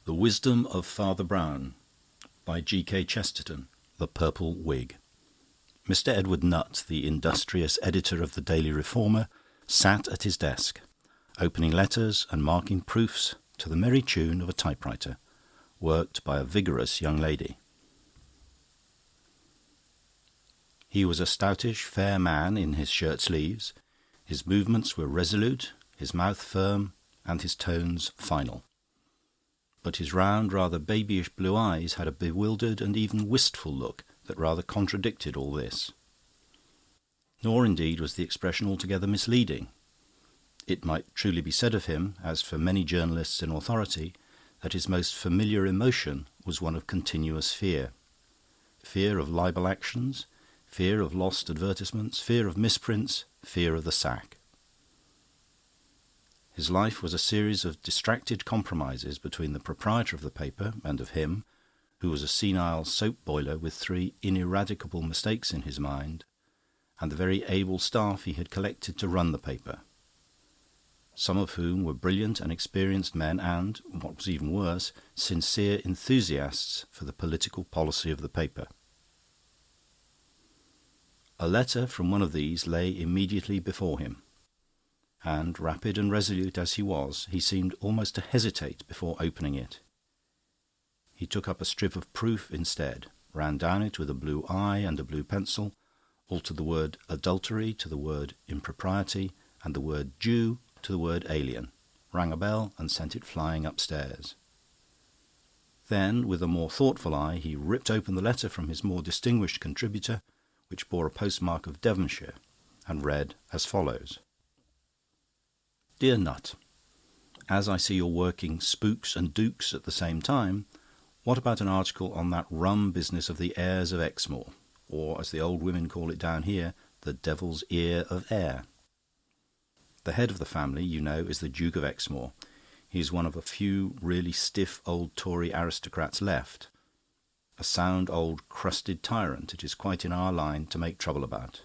The Wisdom of Father Brown by G.K. Chesterton. The Purple Wig. Mr. Edward Nutt, the industrious editor of the Daily Reformer, sat at his desk, opening letters and marking proofs to the merry tune of a typewriter, worked by a vigorous young lady. He was a stoutish, fair man in his shirt sleeves. His movements were resolute, his mouth firm, and his tones final. But his round, rather babyish blue eyes had a bewildered and even wistful look that rather contradicted all this. Nor, indeed, was the expression altogether misleading. It might truly be said of him, as for many journalists in authority, that his most familiar emotion was one of continuous fear. Fear of libel actions, fear of lost advertisements, fear of misprints, fear of the sack. His life was a series of distracted compromises between the proprietor of the paper and of him, who was a senile soap boiler with 3 ineradicable mistakes in his mind, and the very able staff he had collected to run the paper, some of whom were brilliant and experienced men and, what was even worse, sincere enthusiasts for the political policy of the paper. A letter from one of these lay immediately before him, and, rapid and resolute as he was, he seemed almost to hesitate before opening it. He took up a strip of proof instead, ran down it with a blue eye and a blue pencil, altered the word adultery to the word impropriety, and the word Jew to the word alien, rang a bell and sent it flying upstairs. Then, with a more thoughtful eye, he ripped open the letter from his more distinguished contributor, which bore a postmark of Devonshire, and read as follows. Dear Nutt, as I see you're working spooks and dukes at the same time, what about an article on that rum business of the heirs of Exmoor, or, as the old women call it down here, the devil's ear of air? The head of the family, you know, is the Duke of Exmoor. He's one of a few really stiff old Tory aristocrats left. A sound old crusted tyrant it is quite in our line to make trouble about.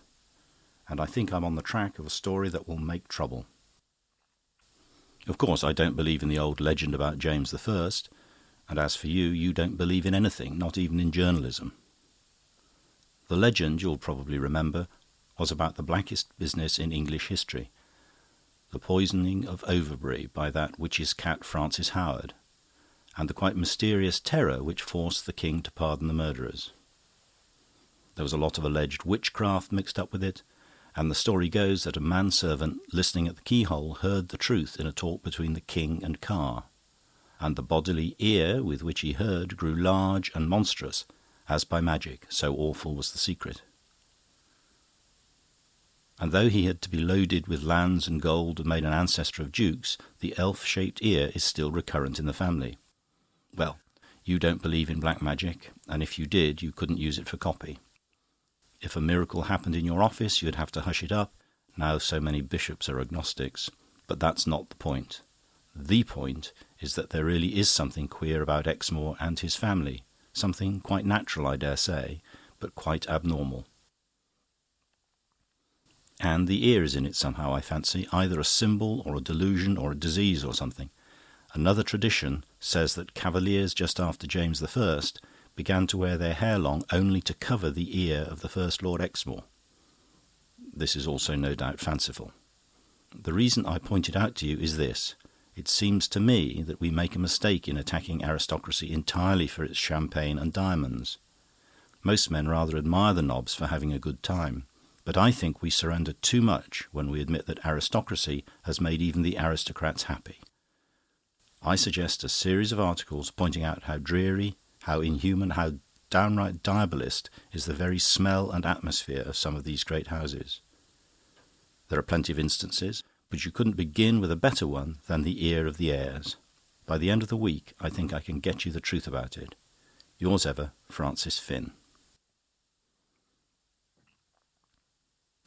And I think I'm on the track of a story that will make trouble. Of course, I don't believe in the old legend about James I, and as for you, you don't believe in anything, not even in journalism. The legend, you'll probably remember, was about the blackest business in English history, the poisoning of Overbury by that witch's cat Frances Howard, and the quite mysterious terror which forced the king to pardon the murderers. There was a lot of alleged witchcraft mixed up with it, and the story goes that a manservant listening at the keyhole heard the truth in a talk between the king and Carr, and the bodily ear with which he heard grew large and monstrous, as by magic, so awful was the secret. And though he had to be loaded with lands and gold and made an ancestor of dukes, the elf-shaped ear is still recurrent in the family. Well, you don't believe in black magic, and if you did, you couldn't use it for copy. If a miracle happened in your office, you'd have to hush it up. Now so many bishops are agnostics. But that's not the point. The point is that there really is something queer about Exmoor and his family. Something quite natural, I dare say, but quite abnormal. And the ear is in it somehow, I fancy, either a symbol or a delusion or a disease or something. Another tradition says that cavaliers just after James I began to wear their hair long only to cover the ear of the first Lord Exmoor. This is also no doubt fanciful. The reason I point it out to you is this. It seems to me that we make a mistake in attacking aristocracy entirely for its champagne and diamonds. Most men rather admire the nobs for having a good time, but I think we surrender too much when we admit that aristocracy has made even the aristocrats happy. I suggest a series of articles pointing out how dreary, how inhuman, how downright diabolist is the very smell and atmosphere of some of these great houses. There are plenty of instances, but you couldn't begin with a better one than the ear of the heirs. By the end of the week, I think I can get you the truth about it. Yours ever, Francis Finn.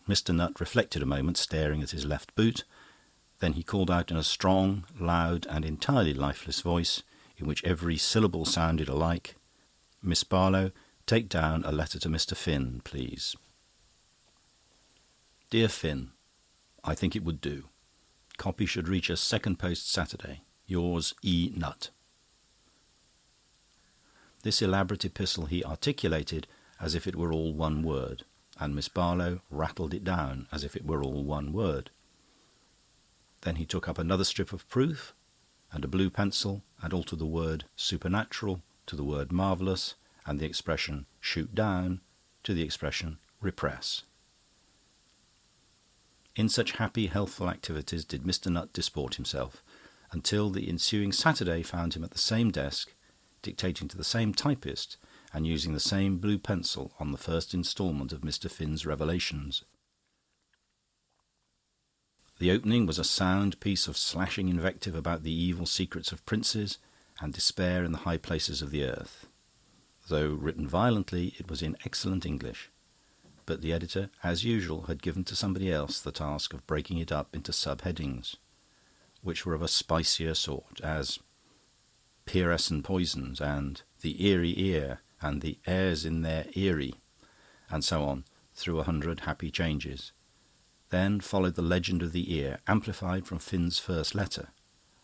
Mr. Nutt reflected a moment, staring at his left boot. Then he called out in a strong, loud, and entirely lifeless voice, in which every syllable sounded alike, Miss Barlow, take down a letter to Mr. Finn, please. Dear Finn, I think it would do. Copy should reach us second post Saturday. Yours, E. Nutt. This elaborate epistle he articulated as if it were all one word, and Miss Barlow rattled it down as if it were all one word. Then he took up another strip of proof and a blue pencil and altered the word supernatural to the word marvellous, and the expression shoot down to the expression repress. In such happy, healthful activities did Mr. Nutt disport himself, until the ensuing Saturday found him at the same desk, dictating to the same typist and using the same blue pencil on the first instalment of Mr. Finn's Revelations. The opening was a sound piece of slashing invective about the evil secrets of princes and despair in the high places of the earth. Though written violently, it was in excellent English, but the editor, as usual, had given to somebody else the task of breaking it up into subheadings, which were of a spicier sort, as Peeress and Poisons, and The Eerie Ear, and The Airs in Their Eerie, and so on, through 100 happy changes. Then followed the legend of the ear, amplified from Finn's first letter,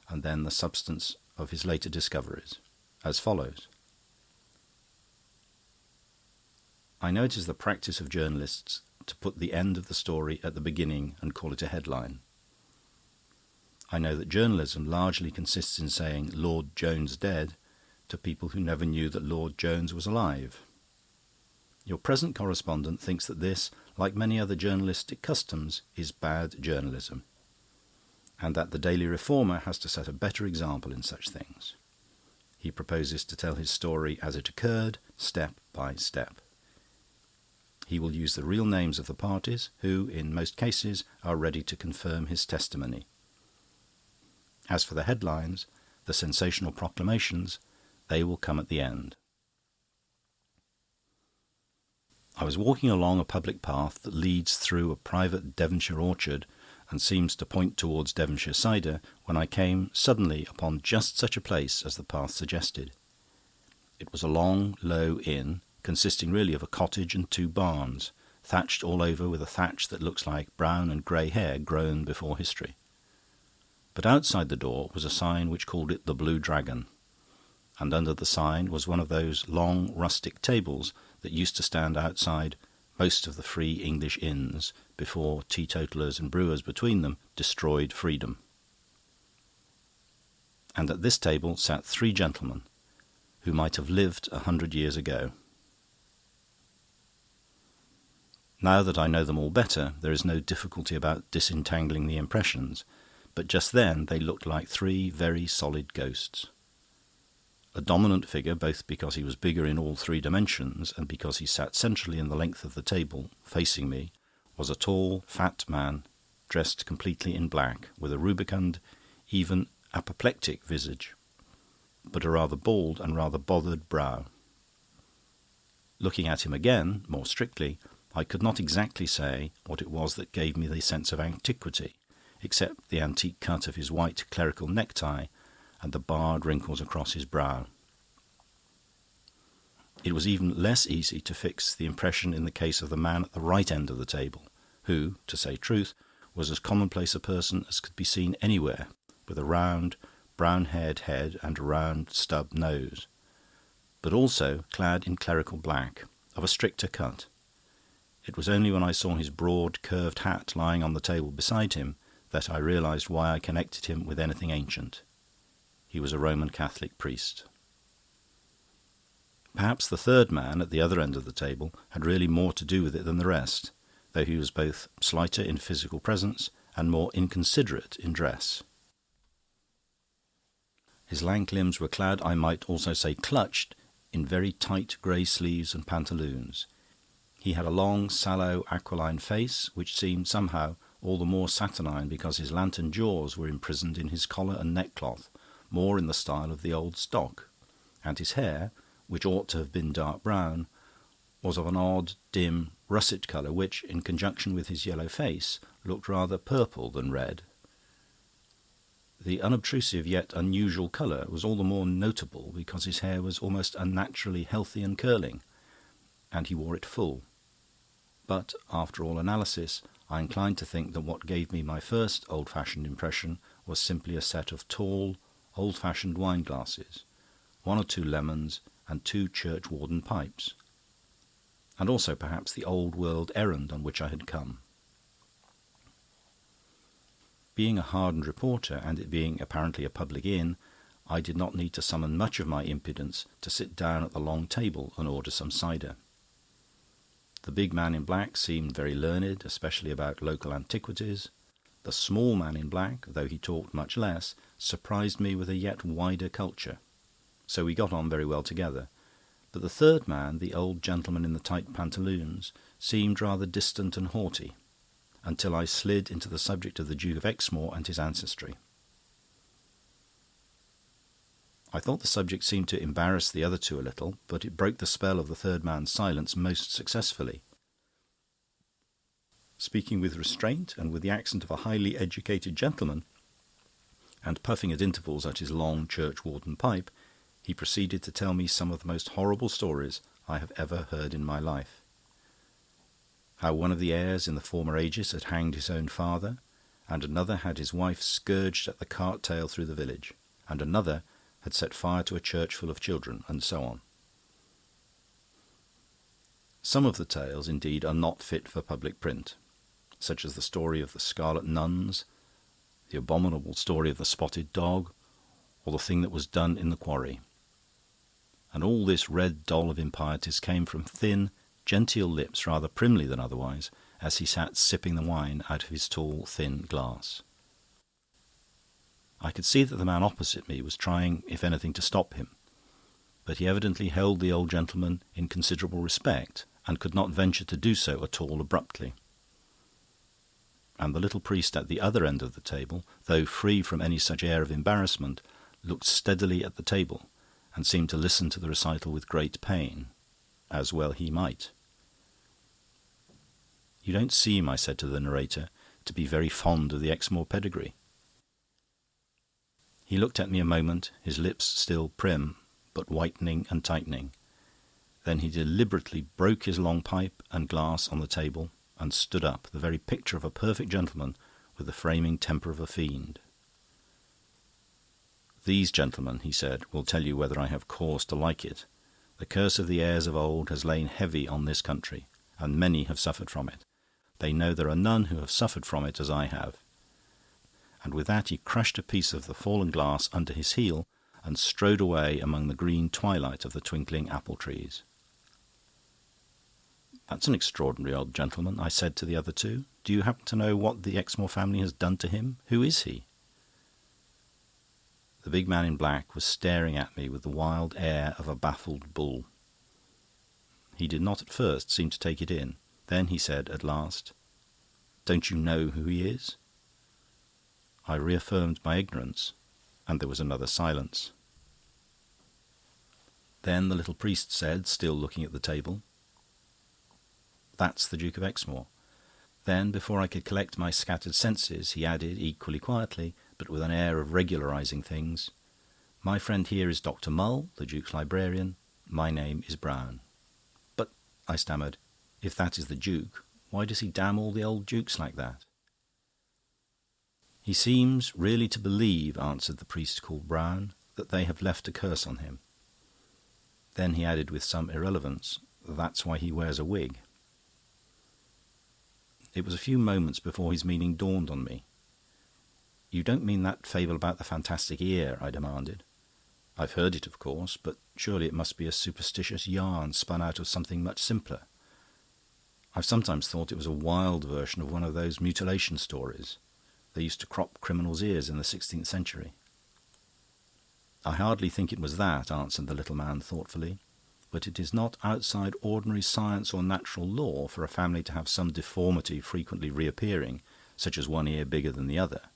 and then the substance of his later discoveries, as follows. I know it is the practice of journalists to put the end of the story at the beginning and call it a headline. I know that journalism largely consists in saying Lord Jones dead to people who never knew that Lord Jones was alive. Your present correspondent thinks that this, like many other journalistic customs, is bad journalism, and that the Daily Reformer has to set a better example in such things. He proposes to tell his story as it occurred, step by step. He will use the real names of the parties, who, in most cases, are ready to confirm his testimony. As for the headlines, the sensational proclamations, they will come at the end. I was walking along a public path that leads through a private Devonshire orchard and seems to point towards Devonshire cider, when I came suddenly upon just such a place as the path suggested. It was a long, low inn, consisting really of a cottage and 2 barns, thatched all over with a thatch that looks like brown and grey hair grown before history. But outside the door was a sign which called it the Blue Dragon, and under the sign was one of those long rustic tables that used to stand outside most of the free English inns before teetotalers and brewers between them destroyed freedom. And at this table sat 3 gentlemen who might have lived 100 years ago. Now that I know them all better, there is no difficulty about disentangling the impressions, but just then they looked like 3 very solid ghosts. A dominant figure, both because he was bigger in all 3 dimensions and because he sat centrally in the length of the table, facing me, was a tall, fat man, dressed completely in black, with a rubicund, even apoplectic visage, but a rather bald and rather bothered brow. Looking at him again, more strictly, I could not exactly say what it was that gave me the sense of antiquity, except the antique cut of his white clerical necktie and the barred wrinkles across his brow. It was even less easy to fix the impression in the case of the man at the right end of the table, who, to say truth, was as commonplace a person as could be seen anywhere, with a round, brown-haired head and a round, stub nose, but also clad in clerical black, of a stricter cut. It was only when I saw his broad, curved hat lying on the table beside him that I realised why I connected him with anything ancient. He was a Roman Catholic priest. Perhaps the third man at the other end of the table had really more to do with it than the rest, though he was both slighter in physical presence and more inconsiderate in dress. His lank limbs were clad, I might also say clutched, in very tight grey sleeves and pantaloons. He had a long, sallow, aquiline face, which seemed somehow all the more saturnine because his lantern jaws were imprisoned in his collar and neckcloth, more in the style of the old stock, and his hair, which ought to have been dark brown, was of an odd, dim, russet colour which, in conjunction with his yellow face, looked rather purple than red. The unobtrusive yet unusual colour was all the more notable because his hair was almost unnaturally healthy and curling, and he wore it full. But, after all analysis, I inclined to think that what gave me my first old-fashioned impression was simply a set of tall, old-fashioned wine-glasses, 1 or 2 lemons, and 2 churchwarden pipes, and also perhaps the old-world errand on which I had come. Being a hardened reporter, and it being apparently a public inn, I did not need to summon much of my impudence to sit down at the long table and order some cider. The big man in black seemed very learned, especially about local antiquities. The small man in black, though he talked much less, surprised me with a yet wider culture. So we got on very well together. But the third man, the old gentleman in the tight pantaloons, seemed rather distant and haughty, until I slid into the subject of the Duke of Exmoor and his ancestry. I thought the subject seemed to embarrass the other 2 a little, but it broke the spell of the third man's silence most successfully. Speaking with restraint and with the accent of a highly educated gentleman, and puffing at intervals at his long churchwarden pipe, he proceeded to tell me some of the most horrible stories I have ever heard in my life. How one of the heirs in the former ages had hanged his own father, and another had his wife scourged at the cart tail through the village, and another had set fire to a church full of children, and so on. Some of the tales, indeed, are not fit for public print, such as the story of the scarlet nuns, the abominable story of the spotted dog, or the thing that was done in the quarry. And all this red doll of impieties came from thin, genteel lips, rather primly than otherwise, as he sat sipping the wine out of his tall, thin glass. I could see that the man opposite me was trying, if anything, to stop him, but he evidently held the old gentleman in considerable respect, and could not venture to do so at all abruptly. And the little priest at the other end of the table, though free from any such air of embarrassment, looked steadily at the table, and seemed to listen to the recital with great pain, as well he might. "You don't seem," I said to the narrator, "to be very fond of the Exmoor pedigree." He looked at me a moment, his lips still prim, but whitening and tightening. Then he deliberately broke his long pipe and glass on the table, and stood up, the very picture of a perfect gentleman with the framing temper of a fiend. "These gentlemen," he said, "will tell you whether I have cause to like it. The curse of the heirs of old has lain heavy on this country, and many have suffered from it. They know there are none who have suffered from it as I have." And with that he crushed a piece of the fallen glass under his heel and strode away among the green twilight of the twinkling apple trees. "That's an extraordinary old gentleman," I said to the other 2. "Do you happen to know what the Exmoor family has done to him? Who is he?" The big man in black was staring at me with the wild air of a baffled bull. He did not at first seem to take it in. Then he said at last, "Don't you know who he is?" I reaffirmed my ignorance, and there was another silence. Then the little priest said, still looking at the table, "That's the Duke of Exmoor." Then, before I could collect my scattered senses, he added, equally quietly, but with an air of regularising things, "My friend here is Dr. Mull, the Duke's librarian. My name is Brown." "But," I stammered, "if that is the Duke, why does he damn all the old dukes like that?" "He seems really to believe," answered the priest called Brown, "that they have left a curse on him." Then he added with some irrelevance, "That's why he wears a wig." It was a few moments before his meaning dawned on me. "You don't mean that fable about the fantastic ear?" I demanded. "I've heard it, of course, but surely it must be a superstitious yarn spun out of something much simpler. I've sometimes thought it was a wild version of one of those mutilation stories. They used to crop criminals' ears in the 16th century." "I hardly think it was that," answered the little man thoughtfully. "But it is not outside ordinary science or natural law for a family to have some deformity frequently reappearing, such as one ear bigger than the other."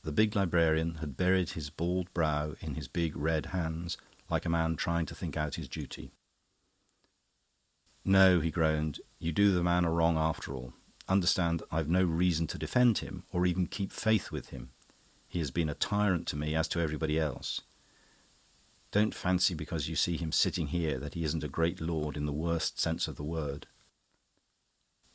The big librarian had buried his bald brow in his big red hands, like a man trying to think out his duty. "No," he groaned, "you do the man a wrong after all. Understand, I've no reason to defend him, or even keep faith with him. He has been a tyrant to me as to everybody else. Don't fancy because you see him sitting here that he isn't a great lord in the worst sense of the word.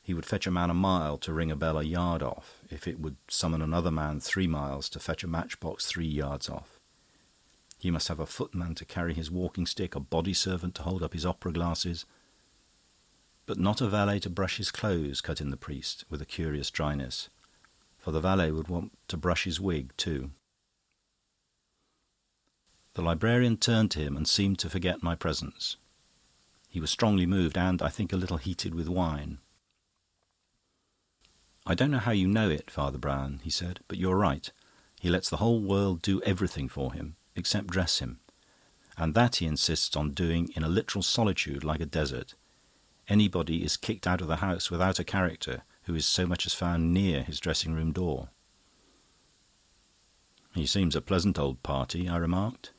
He would fetch a man a mile to ring a bell a yard off, if it would summon another man 3 miles to fetch a matchbox 3 yards off. He must have a footman to carry his walking stick, a body servant to hold up his opera glasses. But not a valet to brush his clothes, cut in the priest, with a curious dryness, for the valet would want to brush his wig too. The librarian turned to him and seemed to forget my presence. He was strongly moved and, I think, a little heated with wine. "I don't know how you know it, Father Brown," he said, "but you're right. He lets the whole world do everything for him, except dress him. And that he insists on doing in a literal solitude like a desert. Anybody is kicked out of the house without a character who is so much as found near his dressing-room door." "He seems a pleasant old party," I remarked.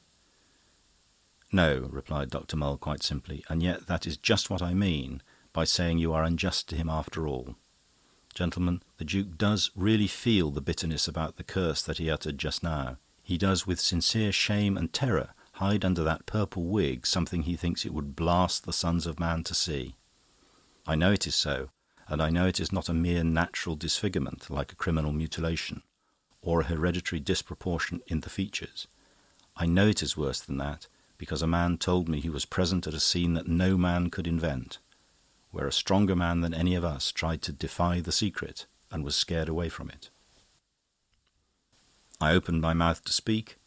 "No," replied Dr. Mull quite simply, "and yet that is just what I mean by saying you are unjust to him after all. Gentlemen, the Duke does really feel the bitterness about the curse that he uttered just now. He does, with sincere shame and terror, hide under that purple wig something he thinks it would blast the sons of man to see. I know it is so, and I know it is not a mere natural disfigurement like a criminal mutilation, or a hereditary disproportion in the features. I know it is worse than that, because a man told me he was present at a scene that no man could invent, where a stronger man than any of us tried to defy the secret and was scared away from it." I opened my mouth to speak,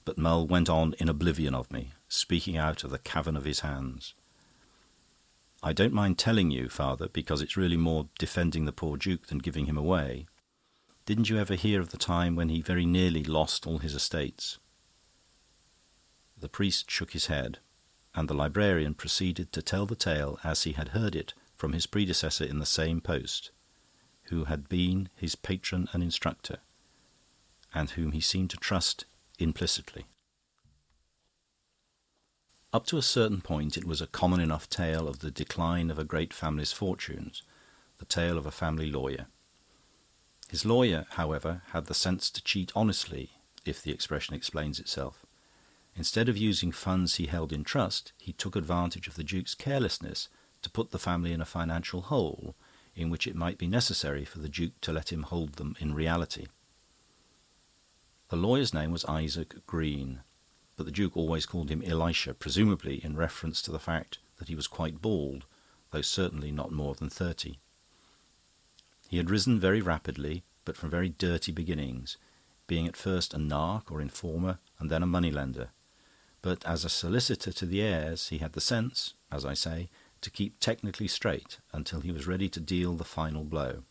but Mull went on in oblivion of me, speaking out of the cavern of his hands. "I don't mind telling you, Father, because it's really more defending the poor Duke than giving him away. Didn't you ever hear of the time when he very nearly lost all his estates?" The priest shook his head, and the librarian proceeded to tell the tale as he had heard it from his predecessor in the same post, who had been his patron and instructor, and whom he seemed to trust implicitly. Up to a certain point it was a common enough tale of the decline of a great family's fortunes, the tale of a family lawyer. His lawyer, however, had the sense to cheat honestly, if the expression explains itself. Instead of using funds he held in trust, he took advantage of the Duke's carelessness to put the family in a financial hole in which it might be necessary for the Duke to let him hold them in reality. The lawyer's name was Isaac Green, but the Duke always called him Elisha, presumably in reference to the fact that he was quite bald, though certainly not more than 30. He had risen very rapidly, but from very dirty beginnings, being at first a narc or informer and then a moneylender. But as a solicitor to the heirs, he had the sense, as I say, to keep technically straight until he was ready to deal the final blow.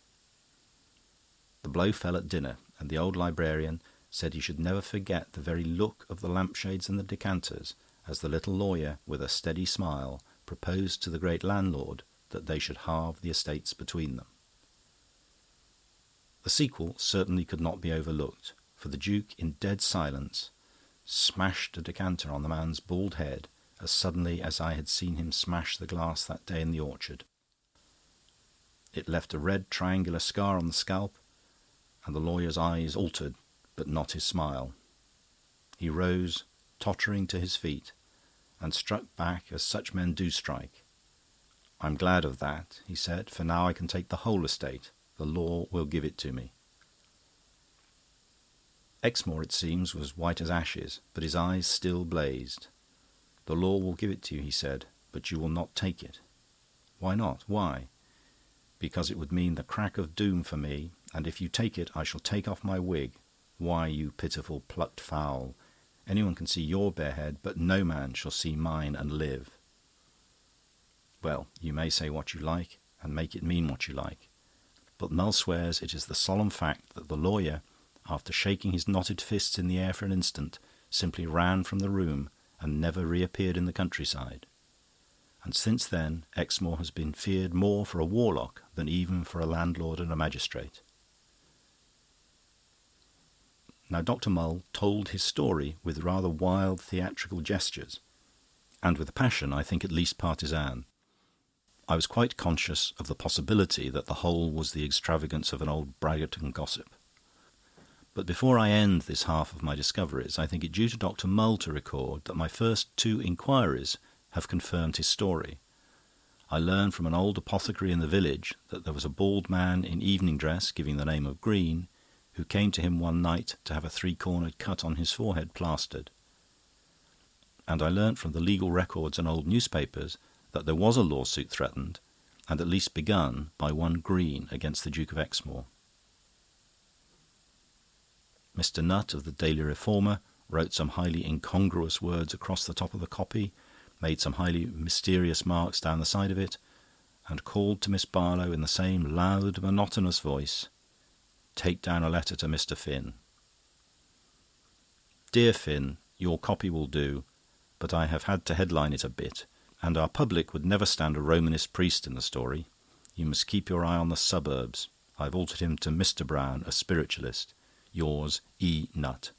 The blow fell at dinner, and the old librarian said he should never forget the very look of the lampshades and the decanters as the little lawyer, with a steady smile, proposed to the great landlord that they should halve the estates between them. The sequel certainly could not be overlooked, for the Duke, in dead silence, smashed a decanter on the man's bald head as suddenly as I had seen him smash the glass that day in the orchard. It left a red triangular scar on the scalp, and the lawyer's eyes altered, but not his smile. He rose, tottering to his feet, and struck back as such men do strike. "I'm glad of that," he said, "for now I can take the whole estate. The law will give it to me." Exmoor, it seems, was white as ashes, but his eyes still blazed. "The law will give it to you," he said, "but you will not take it." "Why not? Why?" "Because it would mean the crack of doom for me, and if you take it I shall take off my wig. Why, you pitiful plucked fowl, anyone can see your bare head, but no man shall see mine and live." Well, you may say what you like, and make it mean what you like, but Mull swears it is the solemn fact that the lawyer, after shaking his knotted fists in the air for an instant, simply ran from the room and never reappeared in the countryside. And since then Exmoor has been feared more for a warlock than even for a landlord and a magistrate. Now Dr. Mull told his story with rather wild theatrical gestures, and with a passion, I think, at least partisan. I was quite conscious of the possibility that the whole was the extravagance of an old braggart and gossip. But before I end this half of my discoveries, I think it due to Dr. Mull to record that my first 2 inquiries have confirmed his story. I learned from an old apothecary in the village that there was a bald man in evening dress, giving the name of Green, who came to him one night to have a 3-cornered cut on his forehead plastered. and I learnt from the legal records and old newspapers that there was a lawsuit threatened, and at least begun, by one Green against the Duke of Exmoor. Mr. Nutt of the Daily Reformer wrote some highly incongruous words across the top of the copy, made some highly mysterious marks down the side of it, and called to Miss Barlow in the same loud, monotonous voice, "Take down a letter to Mr. Finn. Dear Finn, your copy will do, but I have had to headline it a bit, and our public would never stand a Romanist priest in the story. You must keep your eye on the suburbs. I've altered him to Mr. Brown, a spiritualist. Yours, E. Nutt."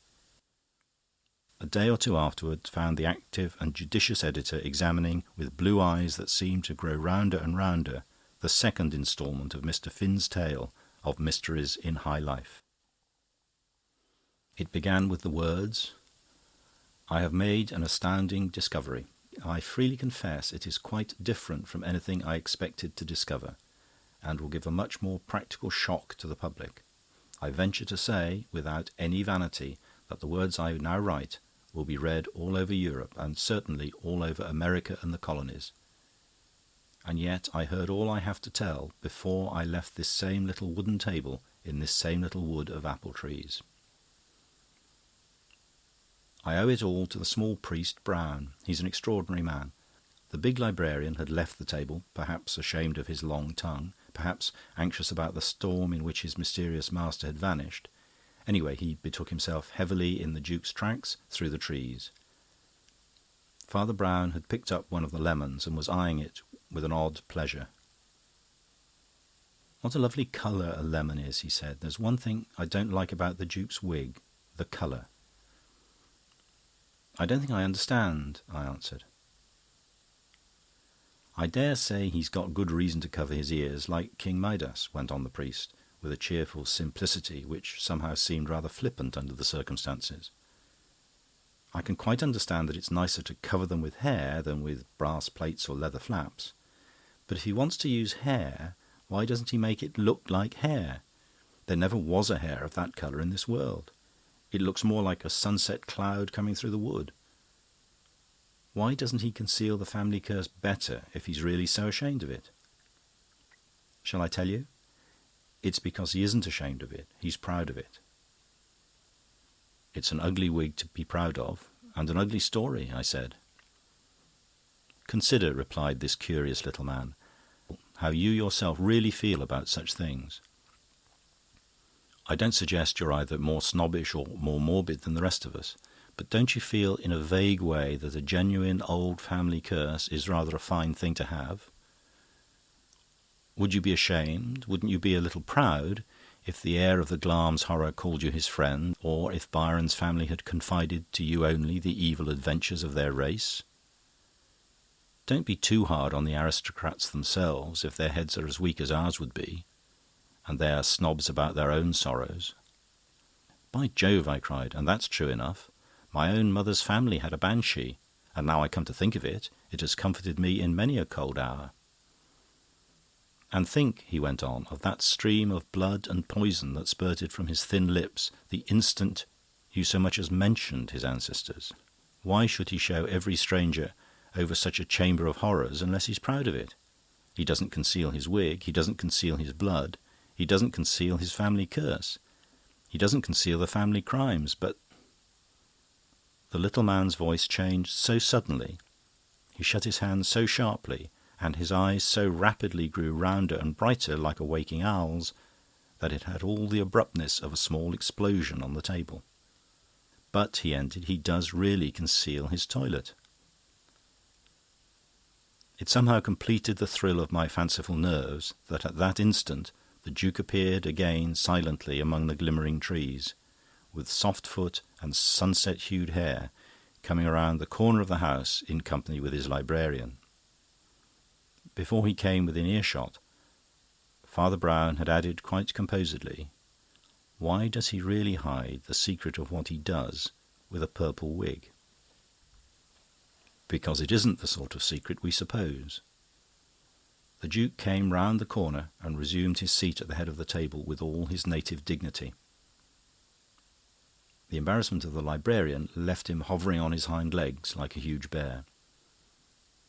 A day or two afterwards found the active and judicious editor examining, with blue eyes that seemed to grow rounder and rounder, the second instalment of Mr. Finn's tale of Mysteries in High Life. It began with the words, "I have made an astounding discovery. I freely confess it is quite different from anything I expected to discover, and will give a much more practical shock to the public. I venture to say, without any vanity, that the words I now write will be read all over Europe, and certainly all over America and the colonies. And yet I heard all I have to tell before I left this same little wooden table in this same little wood of apple trees. I owe it all to the small priest Brown. He's an extraordinary man." The big librarian had left the table, perhaps ashamed of his long tongue, perhaps anxious about the storm in which his mysterious master had vanished. Anyway, he betook himself heavily in the Duke's tracks through the trees. Father Brown had picked up one of the lemons and was eyeing it with an odd pleasure. "What a lovely colour a lemon is," he said. "There's one thing I don't like about the Duke's wig, the colour." "I don't think I understand," I answered. "I dare say he's got good reason to cover his ears, like King Midas," went on the priest, with a cheerful simplicity which somehow seemed rather flippant under the circumstances. "I can quite understand that it's nicer to cover them with hair than with brass plates or leather flaps. But if he wants to use hair, why doesn't he make it look like hair? There never was a hair of that colour in this world. It looks more like a sunset cloud coming through the wood. Why doesn't he conceal the family curse better if he's really so ashamed of it? Shall I tell you? It's because he isn't ashamed of it. He's proud of it." "It's an ugly wig to be proud of, and an ugly story," I said. "Consider," replied this curious little man, "how you yourself really feel about such things. I don't suggest you're either more snobbish or more morbid than the rest of us, but don't you feel in a vague way that a genuine old family curse is rather a fine thing to have? Would you be ashamed, wouldn't you be a little proud, if the heir of the Glamis horror called you his friend, or if Byron's family had confided to you only the evil adventures of their race? Don't be too hard on the aristocrats themselves if their heads are as weak as ours would be, and they are snobs about their own sorrows." "By Jove," I cried, "and that's true enough. My own mother's family had a banshee, and now I come to think of it, it has comforted me in many a cold hour." "And think," he went on, "of that stream of blood and poison that spurted from his thin lips the instant you so much as mentioned his ancestors. Why should he show every stranger over such a chamber of horrors unless he's proud of it? He doesn't conceal his wig, he doesn't conceal his blood, he doesn't conceal his family curse, he doesn't conceal the family crimes, but..." The little man's voice changed so suddenly, he shut his hands so sharply, and his eyes so rapidly grew rounder and brighter like a waking owl's, that it had all the abruptness of a small explosion on the table. "But," he ended, "he does really conceal his toilet." It somehow completed the thrill of my fanciful nerves that at that instant the Duke appeared again silently among the glimmering trees, with soft foot and sunset-hued hair, coming around the corner of the house in company with his librarian. Before he came within earshot, Father Brown had added quite composedly, "Why does he really hide the secret of what he does with a purple wig?" Because it isn't the sort of secret we suppose. The Duke came round the corner and resumed his seat at the head of the table with all his native dignity. The embarrassment of the librarian left him hovering on his hind legs like a huge bear.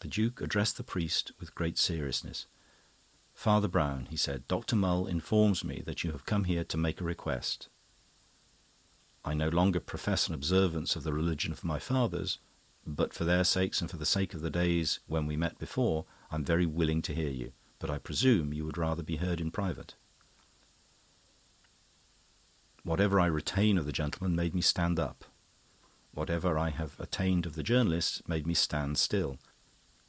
The Duke addressed the priest with great seriousness. "Father Brown," he said, "Dr. Mull informs me that you have come here to make a request. I no longer profess an observance of the religion of my fathers, but for their sakes and for the sake of the days when we met before, I am very willing to hear you. But I presume you would rather be heard in private." Whatever I retain of the gentleman made me stand up. Whatever I have attained of the journalist made me stand still.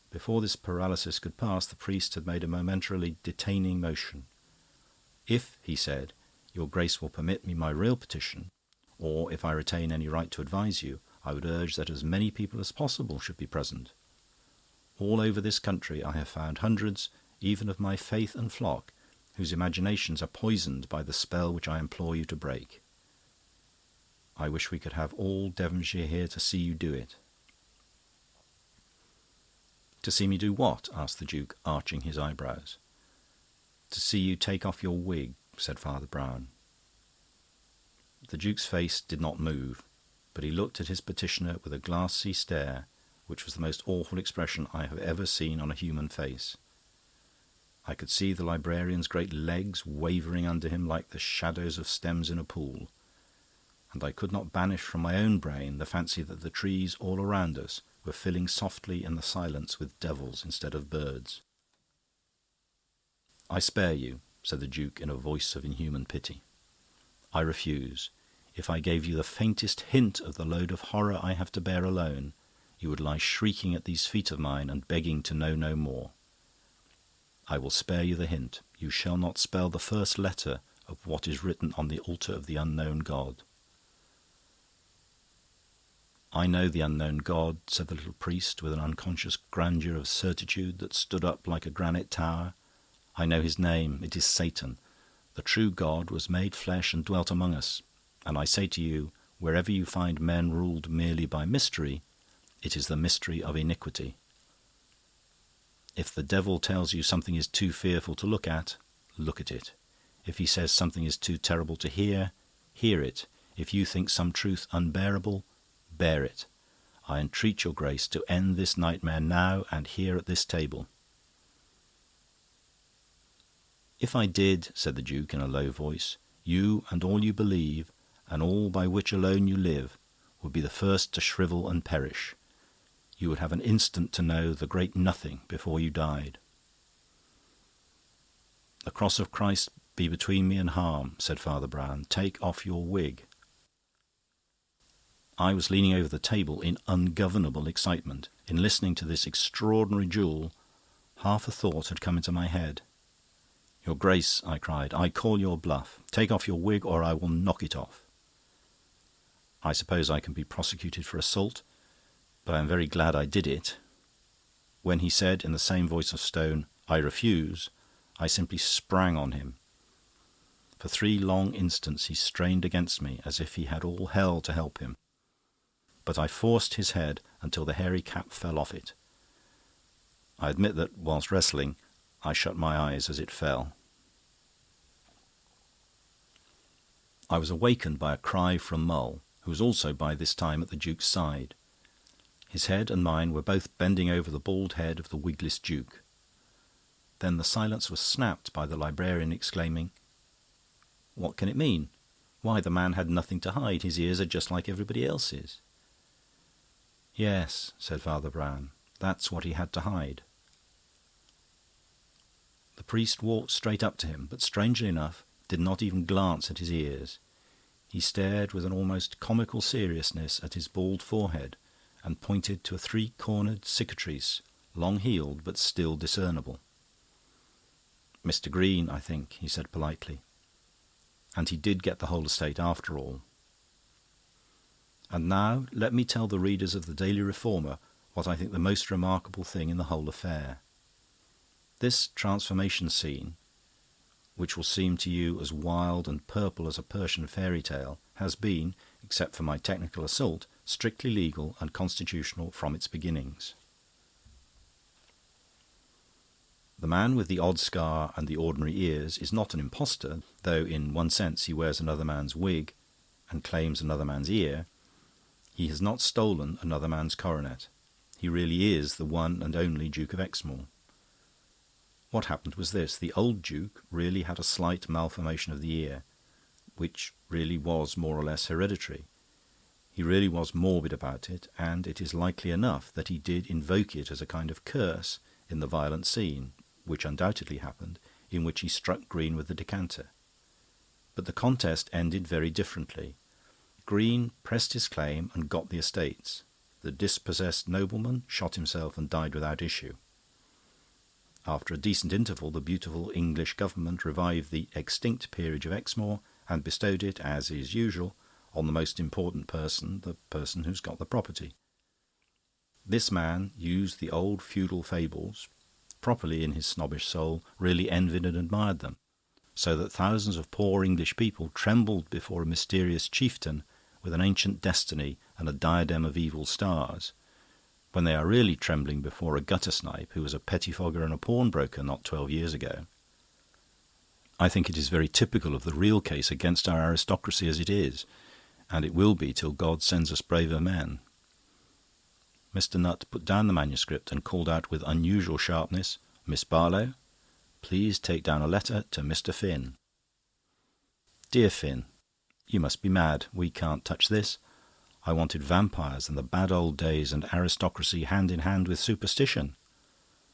Before this paralysis could pass, the priest had made a momentarily detaining motion. "If," he said, "your Grace will permit me my real petition, or if I retain any right to advise you, I would urge that as many people as possible should be present. All over this country I have found hundreds, even of my faith and flock, whose imaginations are poisoned by the spell which I implore you to break. I wish we could have all Devonshire here to see you do it." "To see me do what?" asked the Duke, arching his eyebrows. "To see you take off your wig," said Father Brown. The Duke's face did not move, but he looked at his petitioner with a glassy stare, which was the most awful expression I have ever seen on a human face. I could see the librarian's great legs wavering under him like the shadows of stems in a pool, and I could not banish from my own brain the fancy that the trees all around us were filling softly in the silence with devils instead of birds. "I spare you," said the Duke in a voice of inhuman pity. "I refuse. If I gave you the faintest hint of the load of horror I have to bear alone, you would lie shrieking at these feet of mine and begging to know no more. I will spare you the hint. You shall not spell the first letter of what is written on the altar of the unknown God." "I know the unknown God," said the little priest, with an unconscious grandeur of certitude that stood up like a granite tower. "I know his name. It is Satan. The true God was made flesh and dwelt among us. And I say to you, wherever you find men ruled merely by mystery, it is the mystery of iniquity. If the devil tells you something is too fearful to look at it. If he says something is too terrible to hear it. If you think some truth unbearable, bear it. I entreat your Grace to end this nightmare now and here at this table." "If I did," said the Duke in a low voice, "you and all you believe, and all by which alone you live, would be the first to shrivel and perish. You would have an instant to know the great nothing before you died." "The cross of Christ be between me and harm," said Father Brown. "Take off your wig." I was leaning over the table in ungovernable excitement. In listening to this extraordinary duel, half a thought had come into my head. "Your Grace," I cried, "I call your bluff. Take off your wig, or I will knock it off. I suppose I can be prosecuted for assault, but I am very glad I did it." When he said, in the same voice of stone, "I refuse," I simply sprang on him. For 3 long instants he strained against me as if he had all hell to help him. But I forced his head until the hairy cap fell off it. I admit that, whilst wrestling, I shut my eyes as it fell. I was awakened by a cry from Mull, who was also by this time at the Duke's side. His head and mine were both bending over the bald head of the wigless Duke. Then the silence was snapped by the librarian exclaiming, "What can it mean? Why, the man had nothing to hide. His ears are just like everybody else's." "Yes," said Father Brown, "that's what he had to hide." The priest walked straight up to him, but strangely enough did not even glance at his ears. He stared with an almost comical seriousness at his bald forehead and pointed to a 3-cornered cicatrice, long-healed but still discernible. "Mr. Green, I think," he said politely. And he did get the whole estate after all. And now let me tell the readers of the Daily Reformer what I think the most remarkable thing in the whole affair. This transformation scene, which will seem to you as wild and purple as a Persian fairy tale, has been, except for my technical assault, strictly legal and constitutional from its beginnings. The man with the odd scar and the ordinary ears is not an impostor, though in one sense he wears another man's wig, and claims another man's ear, he has not stolen another man's coronet. He really is the one and only Duke of Exmoor. What happened was this. The old Duke really had a slight malformation of the ear, which really was more or less hereditary. He really was morbid about it, and it is likely enough that he did invoke it as a kind of curse in the violent scene, which undoubtedly happened, in which he struck Green with the decanter. But the contest ended very differently. Green pressed his claim and got the estates. The dispossessed nobleman shot himself and died without issue. After a decent interval, the beautiful English government revived the extinct peerage of Exmoor and bestowed it, as is usual, on the most important person, the person who's got the property. This man used the old feudal fables, properly in his snobbish soul, really envied and admired them, so that thousands of poor English people trembled before a mysterious chieftain with an ancient destiny and a diadem of evil stars, when they are really trembling before a gutter-snipe who was a pettifogger and a pawnbroker not 12 years ago. I think it is very typical of the real case against our aristocracy as it is, and it will be till God sends us braver men. Mr. Nutt put down the manuscript and called out with unusual sharpness, "Miss Barlow, please take down a letter to Mr. Finn." "Dear Finn, you must be mad. We can't touch this. I wanted vampires and the bad old days and aristocracy hand in hand with superstition.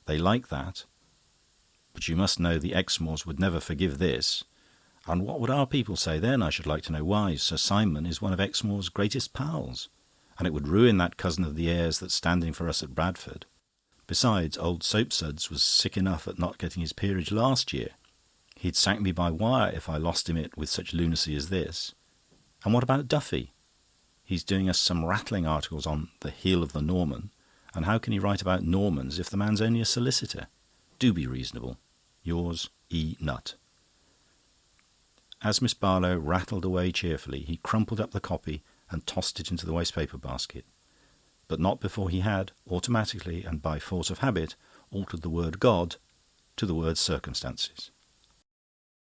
They like that. But you must know the Exmoors would never forgive this. And what would our people say then, I should like to know? Why, Sir Simon is one of Exmoor's greatest pals, and it would ruin that cousin of the heir's that's standing for us at Bradford. Besides, old Soapsuds was sick enough at not getting his peerage last year. He'd sack me by wire if I lost him it with such lunacy as this. And what about Duffy? He's doing us some rattling articles on the heel of the Norman, and how can he write about Normans if the man's only a solicitor? Do be reasonable. Yours, E. Nutt." As Miss Barlow rattled away cheerfully, he crumpled up the copy and tossed it into the waste-paper basket, but not before he had, automatically and by force of habit, altered the word God to the word circumstances.